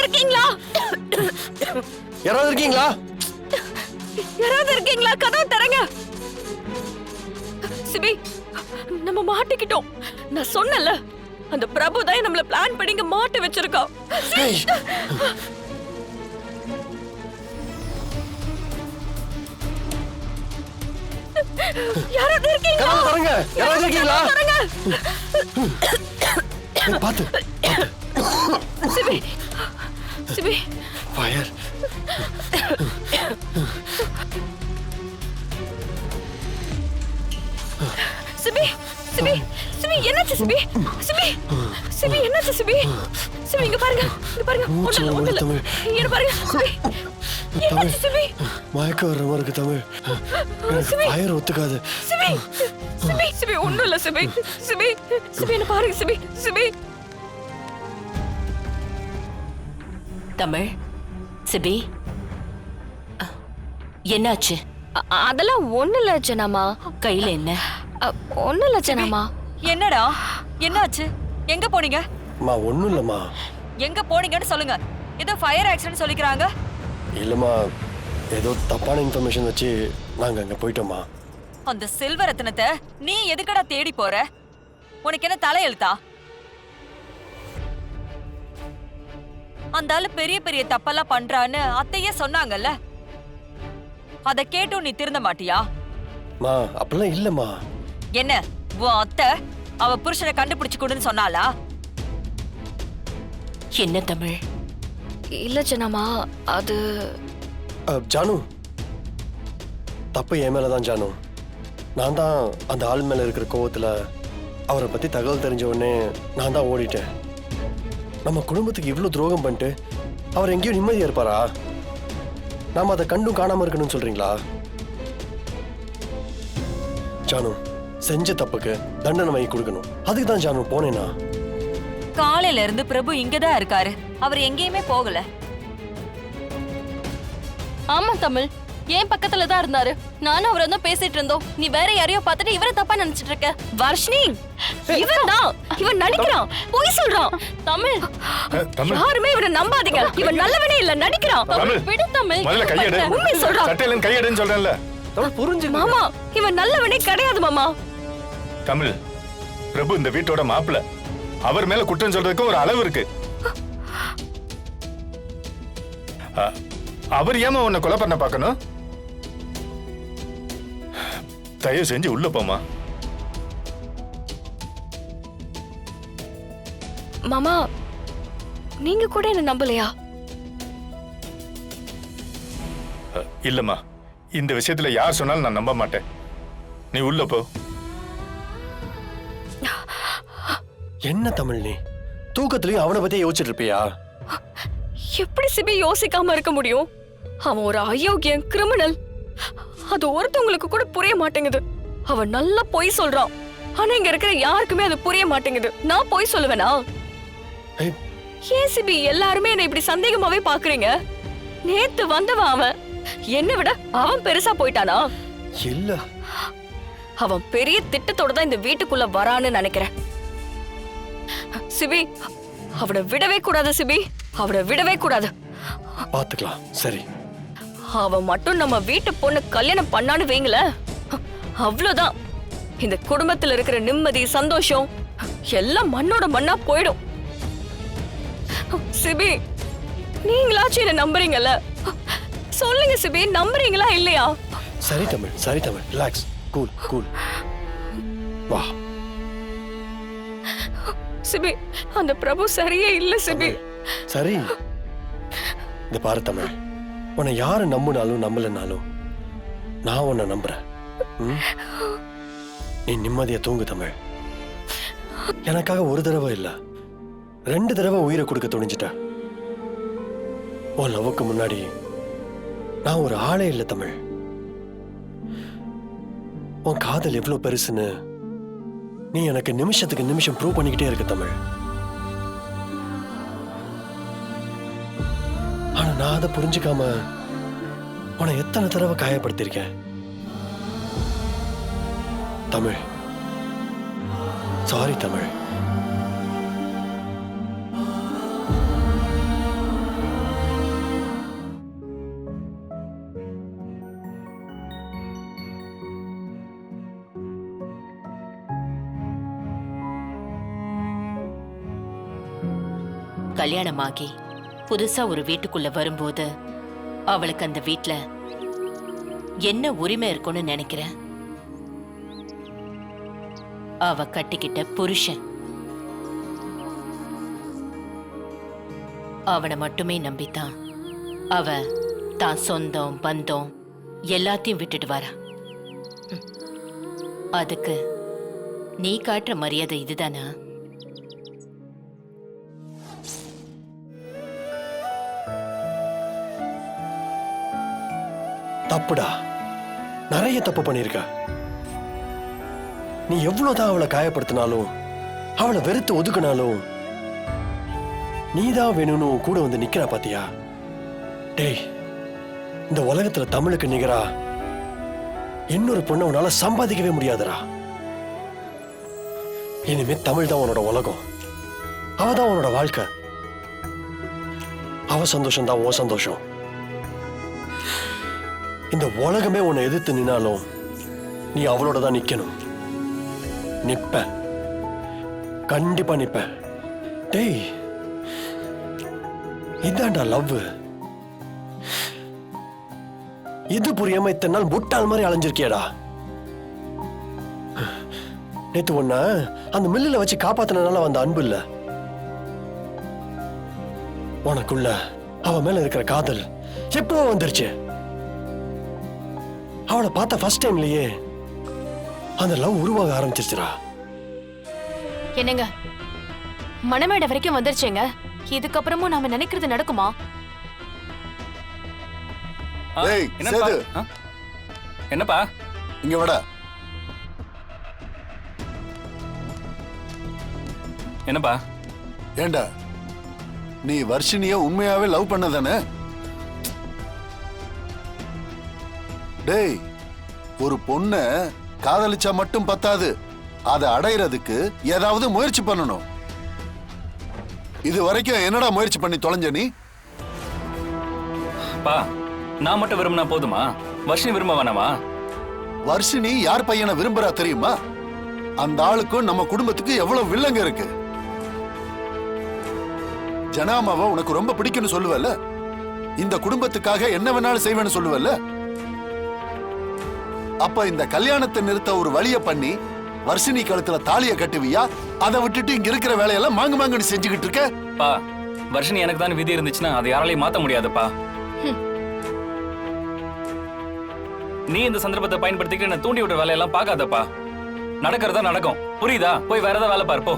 இருக்கீங்களா? யாராவது இருக்கீங்களா? யாராவது இருக்கீங்களா? கதவு தரங்க. சிபி, நம்ம மாட்டிக்கிட்டோம். நான் சொன்னல, அந்த பிரபு தான் நம்மள பிளான் பண்ணி இங்க மாட்ட வச்சிருக்கான். யாராவது இருக்கீங்களா? கதவு தரங்க. யாராவது இருக்கீங்களா? பாத்து. சிபி, சிபி. ஃபயர். சிபி, சிபி, சிபி என்னாச்சு சிபி? சிபி, சிபி என்னாச்சு சிபி? சிபி இங்க பாருங்க, இங்க பாருங்க. ஒண்ணு இல்ல. இங்க பாருங்க சிபி. என்னாச்சு சிபி? மயக்கம் வர மாதிரி இருக்கு தமிழ். எனக்கு ஃபயர் ஒத்துக்காது. சிபி, சிபி, சிபி ஒண்ணு இல்ல சிபி. சிபி, சிபி என்ன பாருங்க சிபி. சிபி. தமிழ், சிபி என்னாச்சு? அதெல்லாம் ஒண்ணு இல்ல ஜனாமா. கையில என்ன? ஒண்ணு இல்ல ஜனாமா. என்னடா என்னாச்சு? எங்க போனீங்க? அம்மா ஒண்ணும் இல்லம்மா. எங்க போனீங்கன்னு சொல்லுங்க. ஏதோ ஃபயர் ஆக்சிடென்ட் சொல்லிக்கிறாங்க. இல்லம்மா, ஏதோ தப்பான இன்ஃபர்மேஷன் வச்சு நாங்க அங்க போயிட்டோம்மா. அந்த செல்வரத்னத்தை நீ எதுக்கடா தேடி போற? உனக்கு என்ன தலையெழுத்தா? அந்த ஆளு பெரிய பெரிய தப்பெல்லாம் பண்றான்னு அத்தையே சொன்னாங்கல்ல. அத கேட்டும் நீ திருந்த மாட்டியா? மா அப்படிலாம் இல்லம்மா. என்ன உன் அத்தை அவ புருஷனை கண்டுபிடிச்சு கொடுன்னு சொன்னாளா? என்ன தமிழ்? இல்ல ஜனாமா, அது ஜானு, தப்பு என் மேலதான் ஜானு. நான் தான் அந்த ஆள் மேல இருக்கிற கோவத்துல அவரை பத்தி தகவல் தெரிஞ்ச உடனே நான் தான் ஓடிட்டேன். நம்ம குடும்பத்துக்கு இவ்வளவு துரோகம் பண்ணிட்டு அவர் எங்கேயும் நிம்மதியா இருப்பாரா? நாம அதை கண்டும் காணாம இருக்கணும்னு சொல்றீங்களா? ஜானு, செஞ்ச தப்புக்கு தண்டனை வாங்கி கொடுக்கணும். அதுக்கு தான் ஜானு போனேனா. காலையில இருந்து பிரபு இங்கதான் இருக்காரு. அவர் எங்கேயுமே போகல. ஆமா தமிழ், ஏன் பக்கத்துல தான் இருந்தாரு. நானும் அவரை தான் பேசிட்டு இருந்தோம். நீ வேற யாரையோ பார்த்துட்டு இவரை தப்பா நினைச்சிட்டு இருக்க. வர்ஷினி, இவன் தான். இவன் நடிக்கிறான், பொய் சொல்றான். தமிழ், யாருமே இவனை நம்பாதீங்க. இவன் நல்லவனே இல்ல, நடிக்கிறான். விடு தமிழ். முதல்ல கையெடு. உண்மை சொல்றான். சட்டையில கையெடுன்னு சொல்றேன்ல. தமிழ் புரிஞ்சு. மாமா, இவன் நல்லவனே கிடையாது மாமா. தமிழ், பிரபு இந்த வீட்டோட மாப்பிள்ள. அவர் மேல குற்றம் சொல்றதுக்கு ஒரு அளவு இருக்கு. அவர் ஏமா உன்னை கொலை பண்ண பார்க்கணும்? தயவு செஞ்சு உள்ள போமா. மாமா, நீங்க கூட என்ன நம்பலையா? இல்லம்மா, இந்த விஷயத்துல யார் சொன்னாலும் நான் நம்ப மாட்டேன். நீ உள்ள போ. என்ன தமிழ், நீ தூக்கத்திலையும் அவனை பத்தியே யோசிச்சுட்டு இருப்பியா? எப்படி சிபி யோசிக்காம இருக்க முடியும்? அவன் ஒரு அயோக்கியன், கிரிமினல். அது ஒருத்தவங்களுக்கு கூட புரிய மாட்டேங்குது. அவன் நல்லா பொய் சொல்றான். ஆனா இங்க இருக்கிற யாருக்குமே அது புரிய மாட்டேங்குது. நான் பொய் சொல்லுவேனா? ஏன் சிபி எல்லாருமே என்ன இப்படி சந்தேகமாவே பாக்குறீங்க? நேத்து வந்தவன் அவன். என்னை விட அவன் பெருசா போயிட்டானா? இல்ல, அவன் பெரிய திட்டத்தோட தான் இந்த வீட்டுக்குள்ள வரான்னு நினைக்கிறேன். சிபி, அவனை விடவே கூடாது. சிபி, அவனை விடவே கூடாது. பாத்துக்கலாம். சரி, அவன் மட்டும் நம்ம வீட்டு பொண்ணு கல்யாணம் பண்ணான்னு வைங்கள, அவ்வளவுதான். இந்த குடும்பத்துல இருக்கிற நிம்மதி, சந்தோஷம் எல்லாம் மண்ணோட மண்ணா போயிடும். சிபி, நீங்களாச்சும் என்ன நம்புறீங்கல்ல? சொல்லுங்க சிபி, நம்புறீங்களா இல்லையா? சரி தமிழ், சரி தமிழ், ரிலாக்ஸ், கூல் கூல். வா சிபி, அந்த பிரபு சரியே இல்ல சிபி. சரி, இந்த பாரு தமிழ், உன்னை யாரு நம்புனாலும் நம்பலனாலும் நான் உன்னை நம்புறேன். நீ நிம்மதியா தூங்கு தமிழ். எனக்காக ஒரு தடவை இல்ல, 2 தடவை உயிரை கொடுக்க துணிஞ்சிட்ட. உன் லவ்வுக்கு முன்னாடி நான் ஒரு ஆளே இல்லை தமிழ். உன் காதல் எவ்வளவு பெருசுன்னு நீ எனக்கு நிமிஷத்துக்கு நிமிஷம் ப்ரூவ் பண்ணிக்கிட்டே இருக்க தமிழ். ஆனா நான் அதை புரிஞ்சுக்காம உன்னை எத்தனை தடவை காயப்படுத்திருக்கேன் தமிழ். சாரி தமிழ். கல்யாணமாகி புதுசா ஒரு வீட்டுக்குள்ள வரும்போது அவளுக்கு அந்த வீட்ல என்ன உரிமை இருக்கும்னு நினைக்கிறேன்? அவ கட்டிக்கிட்ட புருஷன். அவனை மட்டுமே நம்பித்தான் அவ தான் சொந்தம் பந்தம் எல்லாத்தையும் விட்டுட்டு வரா. அதுக்கு நீ காட்டுற மரியாதை இதுதானா? தப்புடா, நிறைய தப்பு பண்ணிருக்க. நீ எவ்வளவுதான் அவளை காயப்படுத்தினாலும் அவளை வெறுத்து ஒதுக்குனாலும் நீதான் வேணும்னு உன் கூட வந்து நிக்கிறா பாத்தியா? டேய், இந்த உலகத்துல தமிழுக்கு நிகரா இன்னொரு பொண்ணை உன்னால சம்பாதிக்கவே முடியாதுடா. இனிமே தமிழ் தான் உன்னோட உலகம், அவதான் உன்னோட வாழ்க்கை. அவ சந்தோஷம் தான் உன் சந்தோஷம். இந்த உலகமே உன்னை எதிர்த்து நின்னாலும் நீ அவளோட தான் நிக்கணும். நிப்ப, கண்டிப்பா நிப்ப. டேய், இதான்டா லவ். இது புரியாம இத்தனை நாள் முட்டாள் மாதிரி அலைஞ்சிருக்கியடா. நேத்து ஒன்ன அந்த மில்லுல வச்சு காப்பாத்தினால வந்த அன்பு இல்ல, உனக்குள்ள அவ மேல இருக்கிற காதல் எப்போ வந்துருச்சு. அவளை பார்த்த ஃபர்ஸ்ட் டைம்லயே அந்த லவ் உருவாக ஆரம்பிச்சிருச்சுடா. என்னங்க, மணமேடை வரைக்கும் வந்துருச்சேங்க. இதுக்கப்புறமும் நாம நினைக்கிறது நடக்குமா? டேய், என்னப்பா? சேது. என்னப்பா? இங்க வாடா. என்னப்பா? ஏண்டா, நீ வர்ஷினிய உண்மையாவே லவ் பண்ணதானே? டேய், ஒரு பொண்ண காதலிச்சா மட்டும் பத்தாது, அதை அடையிறதுக்கு ஏதாவது முயற்சி பண்ணணும். இது வரைக்கும் என்னடா முயற்சி பண்ணி தொலைஞ்ச நீ? பா, நான் மட்டும் விரும்பினா போதுமா? வர்ஷினி விரும்ப வேணாமா? வர்ஷினி யார் பையனை விரும்புறா தெரியுமா? அந்த ஆளுக்கும் நம்ம குடும்பத்துக்கு எவ்வளவு வில்லங்க இருக்கு. ஜனாமாவை உனக்கு ரொம்ப பிடிக்கும்னு சொல்லுவல்ல, இந்த குடும்பத்துக்காக என்ன வேணாலும் செய்வேன்னு சொல்லுவல்ல. அப்ப இந்த கல்யாணத்தை நிறுத்த ஒரு வழிய பண்ணி வர்ஷினி கழுத்துல தாலிய கட்டுவியா? அதை விட்டுட்டு இங்க இருக்கிற வேலையெல்லாம் மாங்கு மாங்குன்னு செஞ்சுக்கிட்டு இருக்க? பா, வர்ஷினி எனக்கு தான் விதி இருந்துச்சுன்னா அதை யாராலையும் மாத்த முடியாதுப்பா. நீ இந்த சந்தர்ப்பத்தை பயன்படுத்திக்கிட்டு என்ன தூண்டி விட்ட வேலையெல்லாம் பார்க்காதப்பா. நடக்கிறதா நடக்கும், புரியுதா? போய் வேற ஏதாவது வேலை பாரு போ.